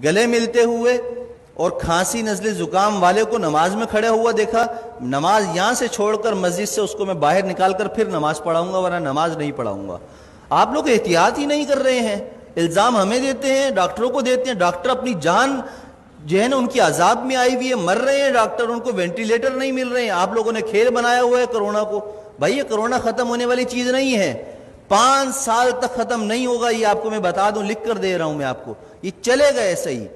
گلے ملتے ہوئے اور کھانسی نزلے زکام والے کو نماز میں کھڑے ہوا دیکھا، نماز یہاں سے چھوڑ کر مسجد سے اس کو میں باہر نکال کر پھر نماز پڑھاؤں گا، ورنہ نماز نہیں پڑھاؤں گا۔ آپ لوگ احتیاط ہی نہیں کر رہے ہیں، الزام ہمیں دیتے ہیں، ڈاکٹروں کو دیتے ہیں، ڈاکٹر اپنی جان جو ہے نا ان کی عذاب میں آئی ہوئی ہے، مر رہے ہیں ڈاکٹر، ان کو وینٹیلیٹر نہیں مل رہے ہیں۔ آپ لوگوں نے کھیل بنایا ہوا ہے کرونا کو۔ بھائی یہ کرونا ختم ہونے والی چیز نہیں ہے، 5 سال تک ختم نہیں ہوگا، یہ آپ کو میں بتا دوں، لکھ کر دے رہا ہوں میں آپ کو، یہ چلے گا ایسا ہی۔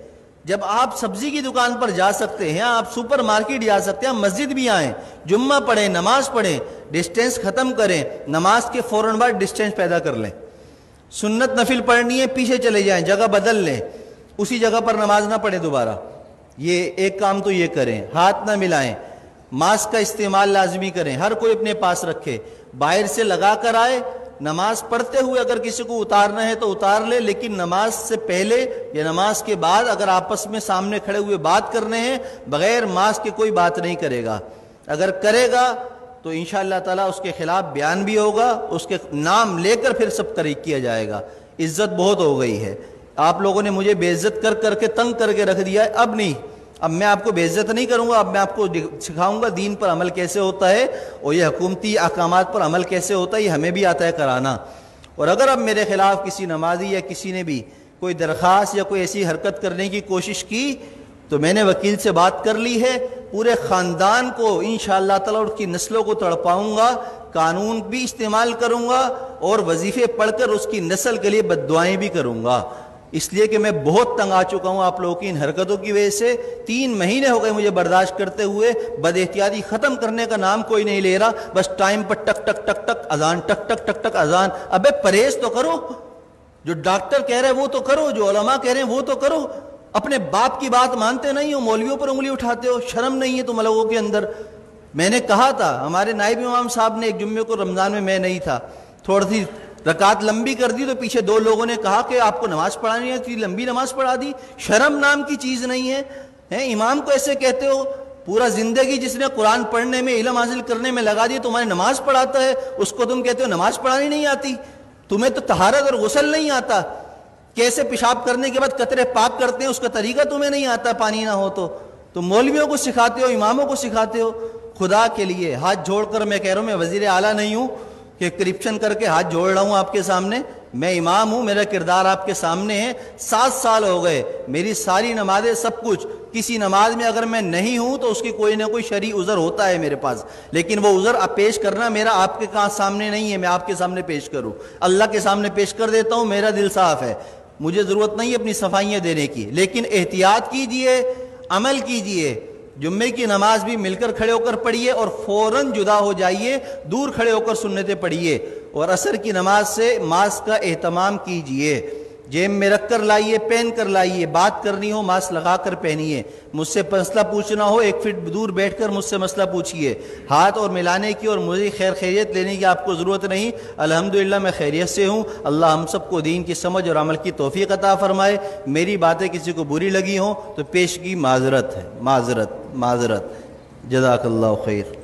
جب آپ سبزی کی دکان پر جا سکتے ہیں، آپ سپر مارکیٹ جا سکتے ہیں، آپ مسجد بھی آئیں، جمعہ پڑھیں، نماز پڑھیں، ڈسٹینس ختم کریں، نماز کے فوراً بعد ڈسٹینس پیدا کر لیں۔ سنت نفل پڑھنی ہے، پیچھے چلے جائیں، جگہ بدل لیں، اسی جگہ پر نماز نہ پڑھیں دوبارہ۔ یہ ایک کام تو یہ کریں، ہاتھ نہ ملائیں، ماسک کا استعمال لازمی کریں، ہر کوئی اپنے پاس رکھے، باہر سے لگا کر آئے، نماز پڑھتے ہوئے اگر کسی کو اتارنا ہے تو اتار لے، لیکن نماز سے پہلے یا نماز کے بعد اگر آپس میں سامنے کھڑے ہوئے بات کرنے ہیں، بغیر ماسک کے کوئی بات نہیں کرے گا۔ اگر کرے گا تو انشاءاللہ تعالیٰ اس کے خلاف بیان بھی ہوگا، اس کے نام لے کر پھر سب طریق کیا جائے گا۔ عزت بہت ہو گئی ہے، آپ لوگوں نے مجھے بے عزت کر کر کے تنگ کر کے رکھ دیا ہے، اب نہیں، اب میں آپ کو بے عزت نہیں کروں گا، اب میں آپ کو سکھاؤں گا دین پر عمل کیسے ہوتا ہے، اور یہ حکومتی احکامات پر عمل کیسے ہوتا ہے، یہ ہمیں بھی آتا ہے کرانا۔ اور اگر اب میرے خلاف کسی نمازی یا کسی نے بھی کوئی درخواست یا کوئی ایسی حرکت کرنے کی کوشش کی تو میں نے وکیل سے بات کر لی ہے، پورے خاندان کو انشاءاللہ تعالیٰ اور اس کی نسلوں کو تڑپاؤں گا، قانون بھی استعمال کروں گا، اور وظیفے پڑھ کر اس کی نسل کے لیے بد دعائیں بھی کروں گا، اس لیے کہ میں بہت تنگ آ چکا ہوں آپ لوگوں کی ان حرکتوں کی وجہ سے۔ 3 مہینے ہو گئے مجھے برداشت کرتے ہوئے، بد احتیاطی ختم کرنے کا نام کوئی نہیں لے رہا، بس ٹائم پر ٹک ٹک ٹک ٹک اذان، ٹک ٹک ٹک ٹک اذان۔ ابے پرہیز تو کرو، جو ڈاکٹر کہہ رہے ہیں وہ تو کرو، جو علماء کہہ رہے ہیں وہ تو کرو، اپنے باپ کی بات مانتے نہیں ہو، مولویوں پر انگلی اٹھاتے ہو، شرم نہیں ہے تم لوگوں کے اندر۔ میں نے کہا تھا، ہمارے نائب امام صاحب نے ایک جمعے کو رمضان میں نہیں تھا، تھوڑی سی رکعت لمبی کر دی تو پیچھے 2 لوگوں نے کہا کہ آپ کو نماز پڑھانی ہے، لمبی نماز پڑھا دی، شرم نام کی چیز نہیں ہے، امام کو ایسے کہتے ہو؟ پورا زندگی جس نے قرآن پڑھنے میں، علم حاصل کرنے میں لگا دی، تمہاری نماز پڑھاتا ہے، اس کو تم کہتے ہو نماز پڑھانی نہیں آتی؟ تمہیں تو طہارت اور غسل نہیں آتا، کیسے پیشاب کرنے کے بعد قطرے پاک کرتے ہیں اس کا طریقہ تمہیں نہیں آتا، پانی نہ ہو تو تم مولویوں کو سکھاتے ہو، اماموں کو سکھاتے ہو۔ خدا کے لیے ہاتھ جوڑ کر میں کہہ رہا ہوں، میں وزیر اعلیٰ نہیں ہوں کہ کرپشن کر کے ہاتھ جوڑ رہا ہوں آپ کے سامنے، میں امام ہوں، میرا کردار آپ کے سامنے ہے۔ 7 سال ہو گئے، میری ساری نمازیں سب کچھ، کسی نماز میں اگر میں نہیں ہوں تو اس کی کوئی نہ کوئی شرعی عذر ہوتا ہے میرے پاس، لیکن وہ عذر پیش کرنا میرا آپ کے سامنے نہیں ہے، میں آپ کے سامنے پیش کروں، اللہ کے سامنے پیش کر دیتا ہوں، میرا دل صاف ہے، مجھے ضرورت نہیں ہے اپنی صفائیاں دینے کی۔ لیکن احتیاط کیجئے، عمل کیجئے، جمعے کی نماز بھی مل کر کھڑے ہو کر پڑھیے اور فوراً جدا ہو جائیے، دور کھڑے ہو کر سنتیں پڑھیے، اور عصر کی نماز سے ماسک کا اہتمام کیجئے، جیب میں رکھ کر لائیے، پہن کر لائیے، بات کرنی ہو ماسک لگا کر پہنیے، مجھ سے مسئلہ پوچھنا ہو 1 فٹ دور بیٹھ کر مجھ سے مسئلہ پوچھیے، ہاتھ اور ملانے کی اور مجھے خیریت لینے کی آپ کو ضرورت نہیں، الحمدللہ میں خیریت سے ہوں۔ اللہ ہم سب کو دین کی سمجھ اور عمل کی توفیق عطا فرمائے۔ میری باتیں کسی کو بری لگی ہوں تو پیشگی معذرت ہے، معذرت، جزاک اللہ خیر۔